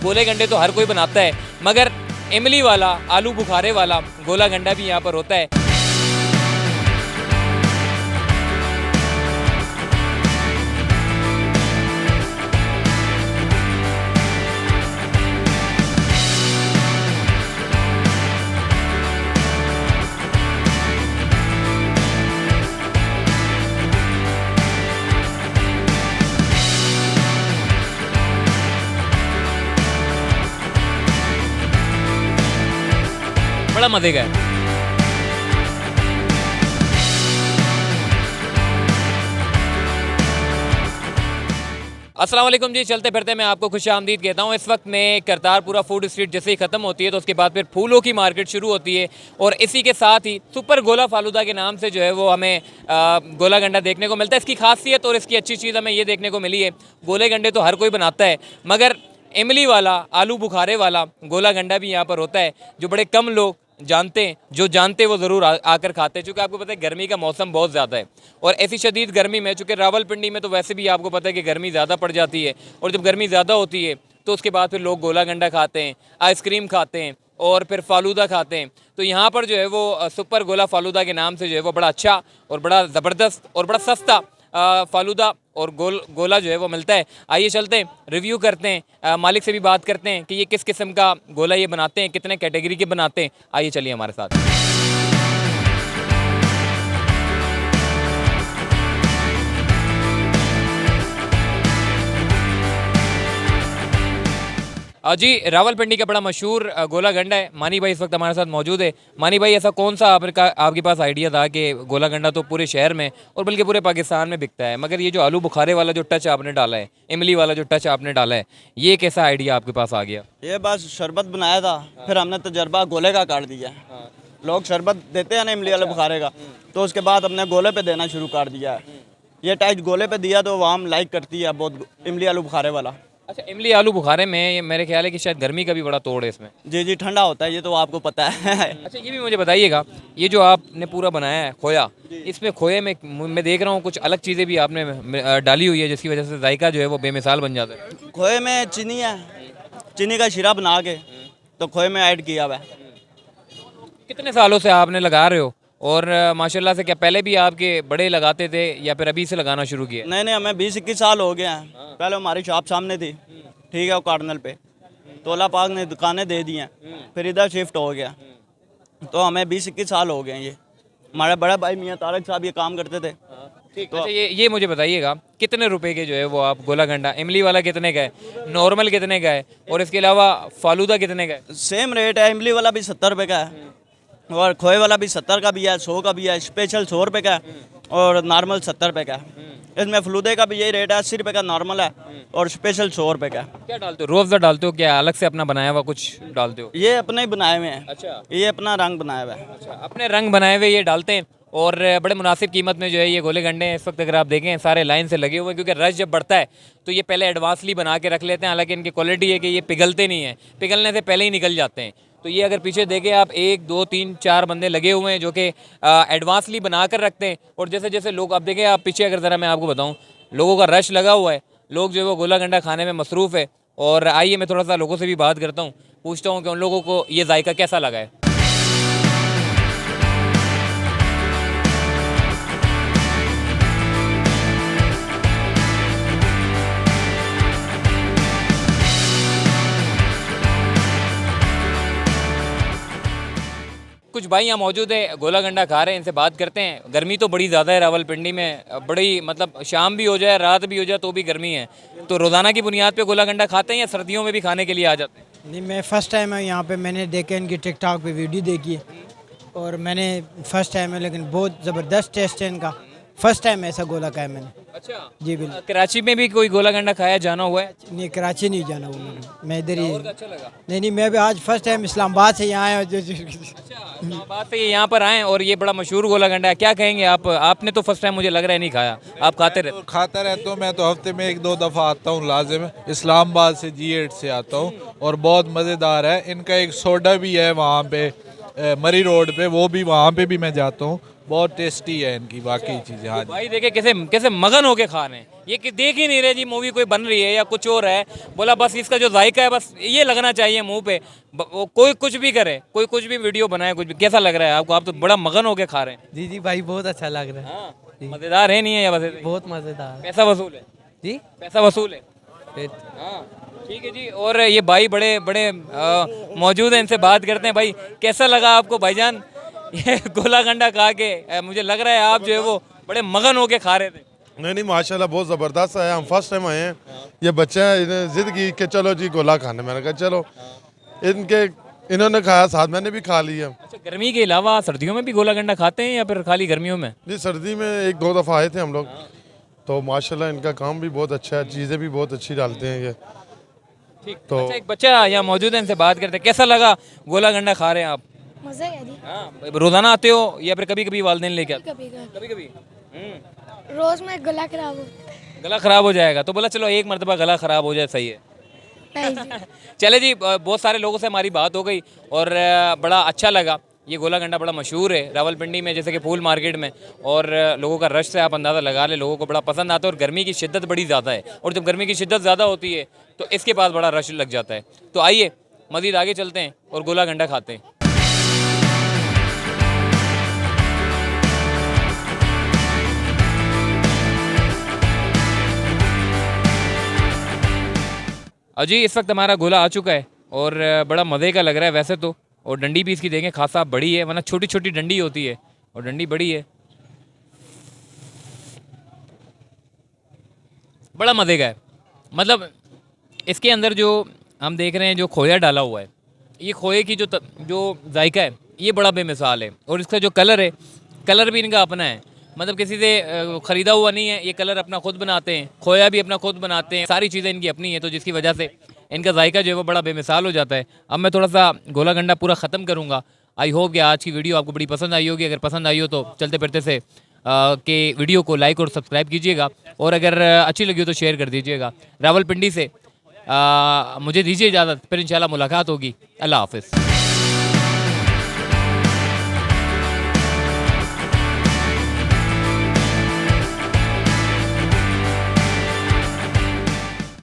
गोले गंडे तो हर कोई बनाता है, मगर इमली वाला, आलू बुखारे वाला गोला गंडा भी यहाँ पर होता है। बड़ा मजे का है। अस्सलाम वालेकुम जी, चलते फिरते मैं आपको खुश आमदीद कहता हूँ। इस वक्त में करतारपुरा फूड स्ट्रीट जैसे ही ख़त्म होती है तो उसके बाद फिर फूलों की मार्केट शुरू होती है और इसी के साथ ही सुपर गोला फालूदा के नाम से जो है वो हमें गोला गंडा देखने को मिलता है। इसकी खासियत और इसकी अच्छी चीज़ हमें ये देखने को मिली है, गोले गंडे तो हर कोई बनाता है, मगर इमली वाला, आलू बुखारे वाला गोला गंडा भी यहाँ पर होता है जो बड़े कम लोग जानते हैं। जो जानते हैं वो ज़रूर आकर खाते हैं, चूँकि आपको पता है गर्मी का मौसम बहुत ज़्यादा है और ऐसी शदीद गर्मी में, चूँकि रावलपिंडी में तो वैसे भी आपको पता है कि गर्मी ज़्यादा पड़ जाती है और जब गर्मी ज़्यादा होती है तो उसके बाद फिर लोग गोला गंडा खाते हैं, आइसक्रीम खाते हैं और फिर फालूदा खाते हैं। तो यहाँ पर जो है वो सुपर गोला फालूदा के नाम से जो है वो बड़ा अच्छा और बड़ा ज़बरदस्त और बड़ा सस्ता फालूदा और गोला जो है वो मिलता है। आइए चलते हैं, रिव्यू करते हैं, मालिक से भी बात करते हैं कि ये किस किस्म का गोला ये बनाते हैं, कितने कैटेगरी के बनाते हैं। आइए चलिए हमारे साथ। जी, रावलपिंडी का बड़ा मशहूर गोला गंडा है। मानी भाई इस वक्त हमारे साथ मौजूद है। मानी भाई, ऐसा कौन सा आपके पास आइडिया था कि गोला गंडा तो पूरे शहर में और बल्कि पूरे पाकिस्तान में बिकता है, मगर ये जो आलू बुखारे वाला जो टच आपने डाला है, इमली वाला जो टच आपने डाला है, ये कैसा आइडिया आपके पास आ गया? ये बस शरबत बनाया था, फिर हमने तजर्बा गोले का कर दिया। लोग शरबत देते हैं ना इमली वाले बुखारे का, तो उसके बाद हमने गोले पे देना शुरू कर दिया है। ये टाइप गोले पे दिया तो वाम लाइक करती है बहुत, इमली आलू बुखारे वाला। अच्छा, इमली आलू बुखारे में ये मेरे ख्याल है कि शायद गर्मी का भी बड़ा तोड़ है इसमें। जी जी, ठंडा होता है, ये तो आपको पता है। अच्छा, ये भी मुझे बताइएगा, ये जो आपने पूरा बनाया है खोया, इसमें खोए में मैं देख रहा हूँ कुछ अलग चीज़ें भी आपने डाली हुई है जिसकी वजह से जायका जो है वो बेमिसाल बन जाता है। खोए में चीनी है, चीनी का शीरा बना के तो खोए में ऐड किया हुआ है। कितने सालों से आपने लगा रहे हो और माशाल्लाह से, क्या पहले भी आपके बड़े लगाते थे या फिर अभी से लगाना शुरू किया? नहीं नहीं, हमें 20-21 साल हो गए हैं। पहले हमारी शॉप सामने थी, ठीक है, वो कार्नल पे तोला पाक ने दुकानें दे दी हैं, फिर इधर शिफ्ट हो गया, तो हमें 20-21 साल हो गए हैं। ये हमारे बड़े भाई मियाँ तारक साहब ये काम करते थे। ठीक। अच्छा, ये मुझे बताइएगा, कितने रुपए के जो है वो आप गोला गंडा, इमली वाला कितने का है, नॉर्मल कितने का है और इसके अलावा फालूदा कितने का है? सेम रेट है, इमली वाला भी 70 रुपये का है और खोए वाला भी 70 का भी है, 100 का भी है, स्पेशल 100 रुपये का है और नॉर्मल 70 रुपये का है। इसमें फलूदे का भी यही रेट है, 80 रुपये का नॉर्मल है और स्पेशल 100 रुपये का है। क्या डालते हो, रोज़ डालते हो क्या, अलग से अपना बनाया हुआ कुछ डालते हो? ये अपने ही बनाए हुए हैं। अच्छा, ये अपना रंग बनाया हुआ है। अच्छा, अपने रंग बनाए हुए ये डालते हैं और बड़े मुनासिब कीमत में जो है ये गोले गंडे हैं। इस वक्त अगर आप देखें सारे लाइन से लगे हुए हैं, क्योंकि रश जब बढ़ता है तो ये पहले एडवांसली बना के रख लेते हैं। हालांकि इनकी क्वालिटी है कि ये पिघलते नहीं हैं, पिघलने से पहले ही निकल जाते हैं। तो ये अगर पीछे देखें आप, 1 2 3 4 बंदे लगे हुए हैं जो कि एडवांसली बना कर रखते हैं। और जैसे जैसे लोग, आप देखें आप पीछे, अगर ज़रा मैं आपको बताऊँ, लोगों का रश लगा हुआ है, लोग जो है वो गोला गंडा खाने में मसरूफ़ है। और आइए मैं थोड़ा सा लोगों से भी बात करता हूँ, पूछता हूँ कि उन लोगों को ये जायका कैसा लगा है। कुछ भाई यहाँ मौजूद है, गोला गंडा खा रहे हैं, इनसे बात करते हैं। गर्मी तो बड़ी ज़्यादा है रावलपिंडी में, बड़ी मतलब शाम भी हो जाए रात भी हो जाए तो भी गर्मी है। तो रोज़ाना की बुनियाद पे गोला गंडा खाते हैं या सर्दियों में भी खाने के लिए आ जाते हैं? नहीं, मैं फ़र्स्ट टाइम है यहाँ पे, मैंने देखे इनकी टिकटॉक पे वीडियो देखी है और मैंने फ़र्स्ट टाइम है, लेकिन बहुत ज़बरदस्त टेस्ट है इनका। फ़र्स्ट टाइम ऐसा गोला खाया मैंने। अच्छा जी बिल्कुल। कराची में भी कोई गोला गंडा खाया जाना हुआ है? नहीं, कराची नहीं जाना हुआ मैं इधर ही। अच्छा लगा। नहीं, मैं भी आज फ़र्स्ट टाइम इस्लामाबाद से यहाँ आया। अच्छा, इस्लामाबाद से ये यहाँ पर आए और ये बड़ा मशहूर गोला गंडा है, क्या कहेंगे आप? आपने तो फर्स्ट टाइम मुझे लग रहा है नहीं खाया, आप खाते रहते? खाता रहता हूँ मैं, तो हफ्ते में 1-2 दफ़ा आता हूँ लाजिम। इस्लामाबाद से G8 से आता हूँ और बहुत मज़ेदार है। इनका एक सोडा भी है वहाँ पे, मरी रोड पे, वो भी वहाँ पे भी मैं जाता हूँ। बहुत टेस्टी है इनकी बाकी चीज़ें। हाँ जी। भाई देखे कैसे कैसे मगन होके खा रहे हैं, ये कि देख ही नहीं रहे जी मूवी कोई बन रही है या कुछ और है, बोला बस इसका जो जायका है बस ये लगना चाहिए मुंह पे। वो कोई कुछ भी करे, कोई कुछ भी वीडियो बनाए, कुछ भी। कैसा लग रहा है आपको? आप तो बड़ा मगन होके खा रहे हैं। जी जी भाई बहुत अच्छा लग रहा है। हाँ, मजेदार है नहीं है या बस ऐसे ही? बहुत मज़ेदार पैसा वसूल है जी। पैसा वसूल है। फिर हाँ ठीक है जी। और ये भाई बड़े बड़े मौजूद हैं, इनसे बात करते हैं। भाई कैसा लगा आपको भाईजान ये गोला गंडा खा के? मुझे लग रहा है आप जो है वो बड़े मगन होके खा रहे थे। नहीं माशाल्लाह बहुत ज़बरदस्त है। हम फर्स्ट टाइम आए हैं। ये बच्चे हैं, इन्हें जिद की कि चलो जी गोला खाने। मैंने कहा चलो। इन्होंने खाया, साथ मैंने भी खा लिया। अच्छा, गर्मी के अलावा सर्दियों में भी गोला गंडा खाते हैं या फिर खाली गर्मियों में? जी सर्दी में 1-2 दफ़ा आए थे हम लोग। तो माशाल्लाह इनका काम भी बहुत अच्छा है, चीज़ें भी बहुत अच्छी डालते हैं ये। ठीक। तो अच्छा, एक बच्चा यहाँ मौजूद है, इनसे बात करते हैं। कैसा लगा गोला गंडा खा रहे हैं आप? मज़ा है जी। हाँ, रोजाना आते हो या फिर कभी कभी वालदेन लेके आते? कभी कभी कभी। रोज़ में गला खराब हो। गला खराब हो जाएगा तो बोला चलो एक मरतबा गला खराब हो जाए, सही है। नहीं जी। चले जी, बहुत सारे लोगों से हमारी बात हो गई और बड़ा अच्छा लगा। ये गोला गंडा बड़ा मशहूर है रावलपिंडी में, जैसे कि फूल मार्केट में। और लोगों का रश से आप अंदाज़ा लगा ले, लोगों को बड़ा पसंद आता है। और गर्मी की शिद्दत बड़ी ज़्यादा है, और जब गर्मी की शिद्दत ज़्यादा होती है तो इसके पास बड़ा रश लग जाता है। तो आइए मज़ीद आगे चलते हैं और गोला गंडा खाते हैं। अजी इस वक्त हमारा गोला आ चुका है और बड़ा मज़े का लग रहा है वैसे तो। और डंडी भी इसकी देखें खासा बड़ी है, वरना छोटी छोटी डंडी होती है और डंडी बड़ी है। बड़ा मज़े का है। मतलब इसके अंदर जो हम देख रहे हैं जो खोया डाला हुआ है, ये खोए की जो जायका है ये बड़ा बेमिसाल है। और इसका जो कलर है, कलर भी इनका अपना है, मतलब किसी से ख़रीदा हुआ नहीं है। ये कलर अपना खुद बनाते हैं, खोया भी अपना खुद बनाते हैं, सारी चीज़ें इनकी अपनी है। तो जिसकी वजह से इनका जायका जो है वो बड़ा बेमिसाल हो जाता है। अब मैं थोड़ा सा गोला गंडा पूरा ख़त्म करूँगा। आई होप कि आज की वीडियो आपको बड़ी पसंद आई होगी। अगर पसंद आई हो तो चलते फिरते से के वीडियो को लाइक और सब्सक्राइब कीजिएगा, और अगर अच्छी लगी हो तो शेयर कर दीजिएगा। रावलपिंडी से मुझे दीजिए इजाज़त, फिर इंशाल्लाह मुलाकात होगी। अल्लाह हाफ़िज़।